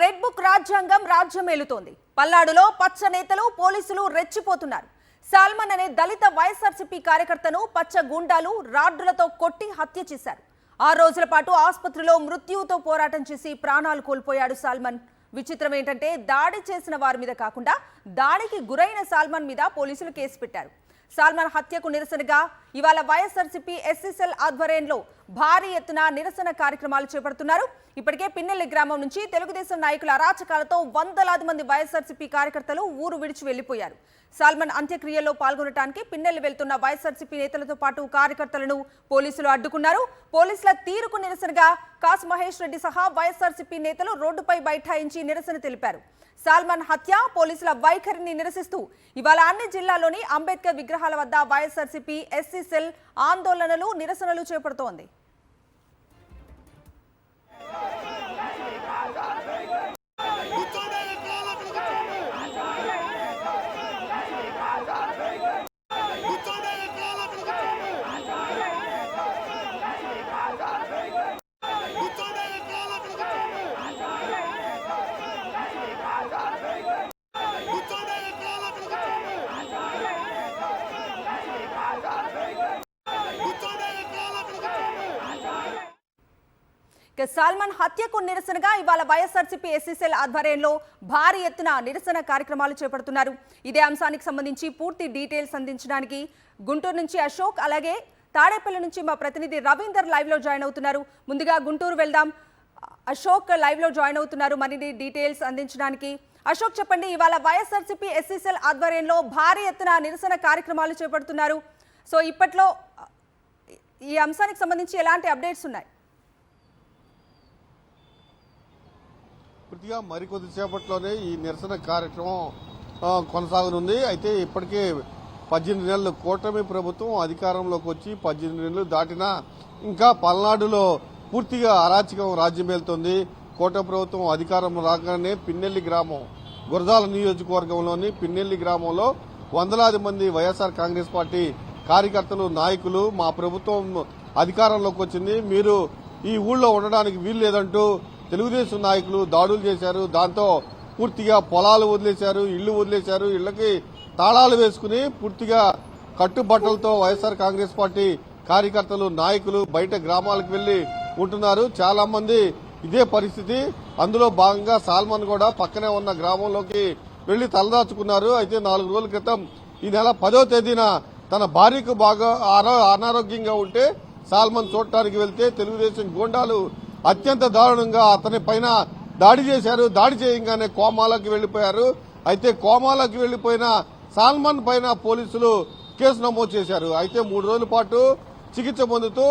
Red book రాజ్యాంగం రాజ్యమేలుతోంది. పల్నాడులో పచ్చ నేతలు పోలీసులు రెచ్చిపోతున్నారు. సాల్మన్ అనే దళిత వైఎస్ఆర్సీపీ కార్యకర్తను పచ్చ గూండాలు రాడ్డులతో కొట్టి హత్య చేశారు. 6 రోజుల పాటు ఆసుపత్రిలో మృత్యువుతో పోరాటం చేసి ప్రాణాలు కోల్పోయాడు సాల్మన్. విచిత్రం ఏంటంటే దాడి చేసిన వారి మీద కాకుండా దాడికి గురైన సాల్మన్ మీద పోలీసులు కేసు పెట్టారు. సాల్మన్ హత్యకు నిరసనగా ఇవాళ వైఎస్ఆర్సీపీ ఎస్సీ సెల్ ఆధ్వర్యంలో భారీ ఎత్తున నిరసన కార్యక్రమాలు చేపడుతున్నారు. ఇప్పటికే పిన్నెల్లి గ్రామం నుంచి తెలుగుదేశం నాయకుల అరాచకాలతో వందలాది మంది వైఎస్ఆర్సీపీ కార్యకర్తలు ఊరు విడిచి వెళ్లిపోయారు. సాల్మన్ అంత్యక్రియల్లో పాల్గొనడానికి పిన్నెల్లి వెళ్తున్న వైఎస్ఆర్సీపీ నేతలతో పాటు కార్యకర్తలను పోలీసులు అడ్డుకున్నారు. పోలీసుల తీరుకు నిరసనగా కాసు మహేష్ రెడ్డి సహా వైఎస్ఆర్సీపీ నేతలు రోడ్డుపై బైఠాయించి నిరసన తెలిపారు. సాల్మన్ హత్య, పోలీసుల వైఖరిని నిరసిస్తూ ఇవాళ అన్ని జిల్లాల్లోని అంబేద్కర్ విగ్రహాల వద్ద వైఎస్ఆర్సీపీ ఎస్సీ సెల్ ఆందోళనలు నిరసనలు చేపడుతోంది. సాల్మన్ హత్యకు నిరసనగా ఇవాళ వైఎస్ఆర్సీపీ ఎస్సీ సెల్ ఆధ్వర్యంలో భారీ ఎత్తున నిరసన కార్యక్రమాలు చేపడుతున్నారు. ఇదే అంశానికి సంబంధించి పూర్తి డీటెయిల్స్ అందించడానికి గుంటూరు నుంచి అశోక్, అలాగే తాడేపల్లి నుంచి మా ప్రతినిధి రవీందర్ లైవ్ లో జాయిన్ అవుతున్నారు. ముందుగా గుంటూరు వెళ్దాం. అశోక్ లైవ్ లో జాయిన్ అవుతున్నారు మరిన్ని డీటెయిల్స్ అందించడానికి. అశోక్ చెప్పండి, ఇవాళ వైఎస్ఆర్సీపీ ఎస్సీ సెల్ ఆధ్వర్యంలో భారీ ఎత్తున నిరసన కార్యక్రమాలు చేపడుతున్నారు. సో ఇప్పట్లో ఈ అంశానికి సంబంధించి ఎలాంటి అప్డేట్స్ ఉన్నాయి? పూర్తిగా మరికొద్దిసేపట్లోనే ఈ నిరసన కార్యక్రమం కొనసాగనుంది. అయితే ఇప్పటికే 18 నెలలు కూటమి ప్రభుత్వం అధికారంలోకి వచ్చి 18 నెలలు దాటినా ఇంకా పల్నాడులో పూర్తిగా అరాచకం రాజ్యమేలుతోంది. కూటమి ప్రభుత్వం అధికారం రాగానే పిన్నెల్లి గ్రామం, గురజాల నియోజకవర్గంలోని పిన్నెల్లి గ్రామంలో వందలాది మంది వైఎస్ఆర్ కాంగ్రెస్ పార్టీ కార్యకర్తలు, నాయకులు మా ప్రభుత్వం అధికారంలోకి వచ్చింది, మీరు ఈ ఊళ్ళో ఉండడానికి వీలు లేదంటూ తెలుగుదేశం నాయకులు దాడులు చేశారు. దాంతో పూర్తిగా పొలాలు వదిలేశారు, ఇళ్లు వదిలేశారు. ఇళ్లకి తాళాలు వేసుకుని పూర్తిగా కట్టుబట్టలతో వైఎస్ఆర్ కాంగ్రెస్ పార్టీ కార్యకర్తలు, నాయకులు బయట గ్రామాలకు వెళ్లి ఉంటున్నారు. చాలా మంది ఇదే పరిస్థితి. అందులో భాగంగా సాల్మన్ కూడా పక్కనే ఉన్న గ్రామంలోకి వెళ్లి తలదాచుకున్నారు. అయితే 4 రోజుల క్రితం ఈ నెల 10వ తేదీన తన భార్యకు బాగా అనారోగ్యంగా ఉంటే సాల్మన్ చూడటానికి వెళ్తే తెలుగుదేశం గూండాలు అత్యంత దారుణంగా అతని పైన దాడి చేశారు. దాడి చేయగానే కోమాలోకి వెళ్లిపోయారు. అయితే కోమాలోకి వెళ్లిపోయిన సాల్మన్ పైన పోలీసులు కేసు నమోదు చేశారు. అయితే 3 రోజుల పాటు చికిత్స పొందుతూ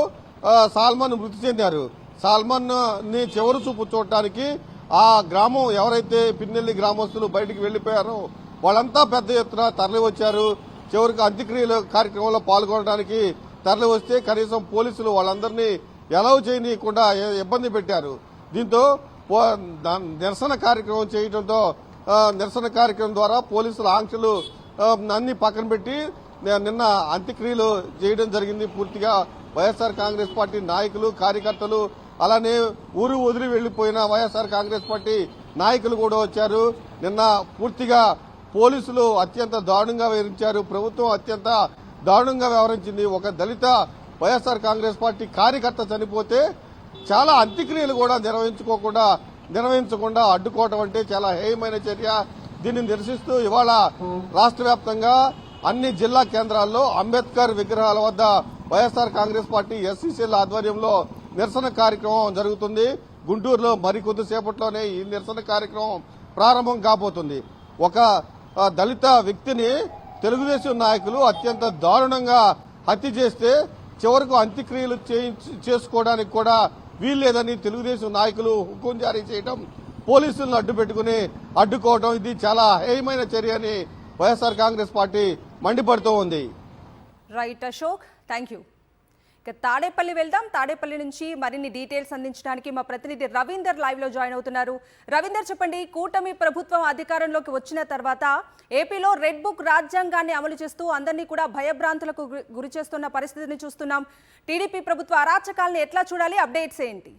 సాల్మన్ మృతి చెందారు. సాల్మన్ ని చివరి చూపు చూడటానికి ఆ గ్రామం ఎవరైతే పిన్నెల్లి గ్రామస్తులు బయటికి వెళ్లిపోయారో వాళ్ళంతా పెద్ద ఎత్తున తరలి వచ్చారు. చివరికి అంత్యక్రియల కార్యక్రమంలో పాల్గొనడానికి తరలి వస్తే కనీసం పోలీసులు వాళ్ళందరినీ ఎలౌ చేయనీయకుండా ఇబ్బంది పెట్టారు. దీంతో నిరసన కార్యక్రమం చేయడంతో నిరసన కార్యక్రమం ద్వారా పోలీసుల ఆంక్షలు అన్ని పక్కన పెట్టి నిన్న అంత్యక్రియలు చేయడం జరిగింది. పూర్తిగా వైఎస్ఆర్ కాంగ్రెస్ పార్టీ నాయకులు, కార్యకర్తలు, అలానే ఊరు వదిలి వెళ్లిపోయిన వైఎస్ఆర్ కాంగ్రెస్ పార్టీ నాయకులు కూడా వచ్చారు. నిన్న పూర్తిగా పోలీసులు అత్యంత దారుణంగా వ్యవహరించారు. ప్రభుత్వం అత్యంత దారుణంగా వ్యవహరించింది. ఒక దళిత వైఎస్ఆర్ కాంగ్రెస్ పార్టీ కార్యకర్త చనిపోతే చాలా అంత్యక్రియలు కూడా నిర్వహించకుండా అడ్డుకోవడం అంటే చాలా హేయమైన చర్య. దీన్ని నిరసిస్తూ ఇవాళ రాష్ట్ర వ్యాప్తంగా అన్ని జిల్లా కేంద్రాల్లో అంబేద్కర్ విగ్రహాల వద్ద YSR Congress party SC cell ఆధ్వర్యంలో నిరసన కార్యక్రమం జరుగుతుంది. గుంటూరులో మరికొద్దిసేపట్లోనే ఈ నిరసన కార్యక్రమం ప్రారంభం కాబోతుంది. ఒక దళిత వ్యక్తిని తెలుగుదేశం నాయకులు అత్యంత దారుణంగా హత్య చేస్తే చివరకు అంత్యక్రియలు చేసుకోవడానికి కూడా వీల్లేదని తెలుగుదేశం నాయకులు హుకుం జారీ చేయడం, పోలీసులను అడ్డుకోవడం ఇది చాలా హేయమైన చర్య అని వైఎస్ఆర్ కాంగ్రెస్ పార్టీ మండిపడుతూ ఉంది. Right Ashok, thank you. Tadepalli వెళ్దాం. తాడేపల్లి నుంచి మరిన్ని డీటెయిల్స్ అందించడానికి మా ప్రతినిధి రవీందర్ లైవ్ లో జాయిన్ అవుతున్నారు. రవీందర్ చెప్పండి, కూటమి ప్రభుత్వం అధికారంలోకి వచ్చిన తర్వాత ఏపీలో రెడ్ బుక్ రాజ్యాంగాన్ని అమలు చేస్తూ అందరినీ కూడా భయభ్రాంతులకు గురి చేస్తున్న పరిస్థితిని చూస్తున్నాం. టీడీపీ ప్రభుత్వ అరాచకాలను ఎట్లా చూడాలి? అప్డేట్స్ ఏంటి?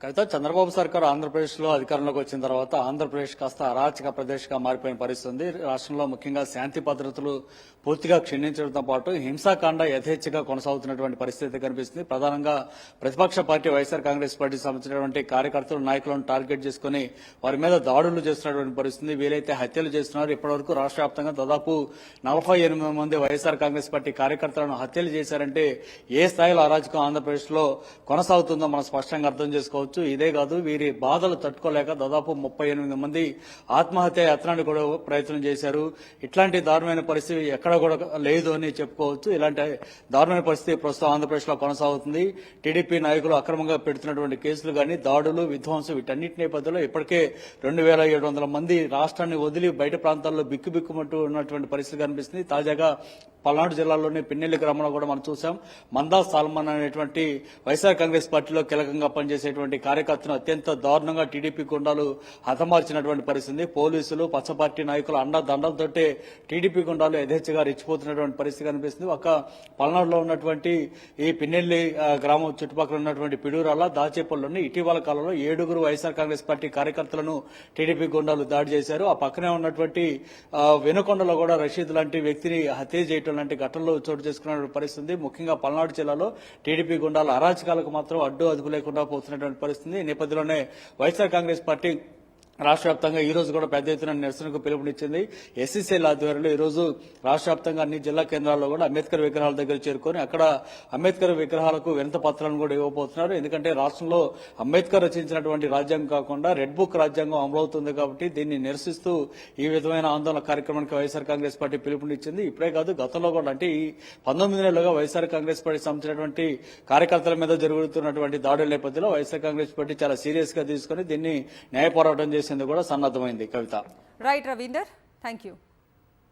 కవిత, చంద్రబాబు సర్కార్ ఆంధ్రప్రదేశ్ లో అధికారంలోకి వచ్చిన తర్వాత ఆంధ్రప్రదేశ్ కాస్త అరాచక ప్రదేశ్ గా మారిపోయిన పరిస్థితి ఉంది. రాష్ట్రంలో ముఖ్యంగా శాంతి భద్రతలు పూర్తిగా క్షీణించడంతో పాటు హింసాకాండ యథేచ్ఛగా కొనసాగుతున్నటువంటి పరిస్థితి కనిపిస్తుంది. ప్రధానంగా ప్రతిపక్ష పార్టీ వైఎస్ఆర్ కాంగ్రెస్ పార్టీకి సంబంధించినటువంటి కార్యకర్తలు, నాయకులను టార్గెట్ చేసుకుని వారి మీద దాడులు చేస్తున్నటువంటి పరిస్థితి. వీలైతే హత్యలు చేస్తున్నారు. ఇప్పటివరకు రాష్ట్ర వ్యాప్తంగా దాదాపు 48 మంది వైఎస్ఆర్ కాంగ్రెస్ పార్టీ కార్యకర్తలను హత్యలు చేశారంటే ఏ స్థాయిలో అరాచకం ఆంధ్రప్రదేశ్ లో కొనసాగుతుందో మనం స్పష్టంగా అర్థం చేసుకోవచ్చు. ఇదే కాదు, వీరి బాధలు తట్టుకోలేక దాదాపు 38 మంది ఆత్మహత్య యత్నాన్ని కూడా ప్రయత్నం చేశారు. ఇట్లాంటి దారుణమైన పరిస్థితి ఎక్కడ కూడా లేదు అని చెప్పుకోవచ్చు. ఇలాంటి దారుణమైన పరిస్థితి ప్రస్తుతం ఆంధ్రప్రదేశ్ లో కొనసాగుతుంది. టీడీపీ నాయకులు అక్రమంగా పెడుతున్నటువంటి కేసులు గానీ, దాడులు, విధ్వంసం, వీటన్నిటి నేపథ్యంలో ఇప్పటికే 2700 మంది రాష్ట్రాన్ని వదిలి బయట ప్రాంతాల్లో బిక్కుబిక్కుమంటూ ఉన్నటువంటి పరిస్థితి కనిపిస్తుంది. తాజాగా పల్నాడు జిల్లాలోని పిన్నెల్లి గ్రామంలో కూడా మనం చూసాం. మందా సాల్మన్ అనేటువంటి వైఎస్ఆర్ కాంగ్రెస్ పార్టీలో కీలకంగా పనిచేసేటువంటి కార్యకర్తను అత్యంత దారుణంగా టీడీపీ గుండాలు హతమార్చినటువంటి పరిస్థితి. పోలీసులు, పచ్చ పార్టీ నాయకులు అండదండలతోటే టీడీపీ గుండాలు యథేచ్ఛగా రెచ్చిపోతున్నటువంటి పరిస్థితి కనిపిస్తుంది. ఒక పల్నాడులో ఉన్నటువంటి ఈ పిన్నెల్లి గ్రామం చుట్టుపక్కల ఉన్నటువంటి పిడూరాల, దాచేపల్లిలోని ఇటీవల కాలంలో 7 వైఎస్ఆర్ కాంగ్రెస్ పార్టీ కార్యకర్తలను టీడీపీ గుండాలు దాడి చేశారు. ఆ పక్కనే ఉన్నటువంటి వెనుకొండలో కూడా రషీద్ లాంటి వ్యక్తిని హత్య చేయడం లాంటి ఘటనలు చోటు చేసుకున్న పరిస్థితి. ముఖ్యంగా పల్నాడు జిల్లాలో టీడీపీ గుండాల అరాచకాలకు మాత్రం అడ్డు అదుపు లేకుండా పోతున్నటువంటి పరిస్థితి. ఈ నేపథ్యంలోనే వైఎస్ఆర్ కాంగ్రెస్ పార్టీ రాష్ట్ర వ్యాప్తంగా ఈ రోజు కూడా పెద్ద ఎత్తున నిరసనకు పిలుపునిచ్చింది. ఎస్సీసీల ఆధ్వర్యంలో ఈ రోజు రాష్ట్ర వ్యాప్తంగా అన్ని జిల్లా కేంద్రాల్లో కూడా అంబేద్కర్ విగ్రహాల దగ్గర చేరుకొని అక్కడ అంబేద్కర్ విగ్రహాలకు వినతి పత్రాలను కూడా ఇవ్వబోతున్నారు. ఎందుకంటే రాష్ట్రంలో అంబేద్కర్ రచించినటువంటి రాజ్యాంగం కాకుండా రెడ్ బుక్ రాజ్యాంగం అమలవుతుంది కాబట్టి దీన్ని నిరసిస్తూ ఈ విధమైన ఆందోళన కార్యక్రమానికి వైఎస్ఆర్ కాంగ్రెస్ పార్టీ పిలుపునిచ్చింది. ఇప్పుడే కాదు, గతంలో కూడా అంటే ఈ 19 నెలలుగా వైఎస్ఆర్ కాంగ్రెస్ పార్టీ సంబంధించినటువంటి కార్యకర్తల మీద జరుగుతున్నటువంటి దాడుల నేపథ్యంలో వైఎస్ఆర్ కాంగ్రెస్ పార్టీ చాలా సీరియస్ గా తీసుకుని దీన్ని న్యాయ పోరాటం చేసేందుకు కూడా సన్నద్దమైంది. Kavitha. Right Ravinder, thank you.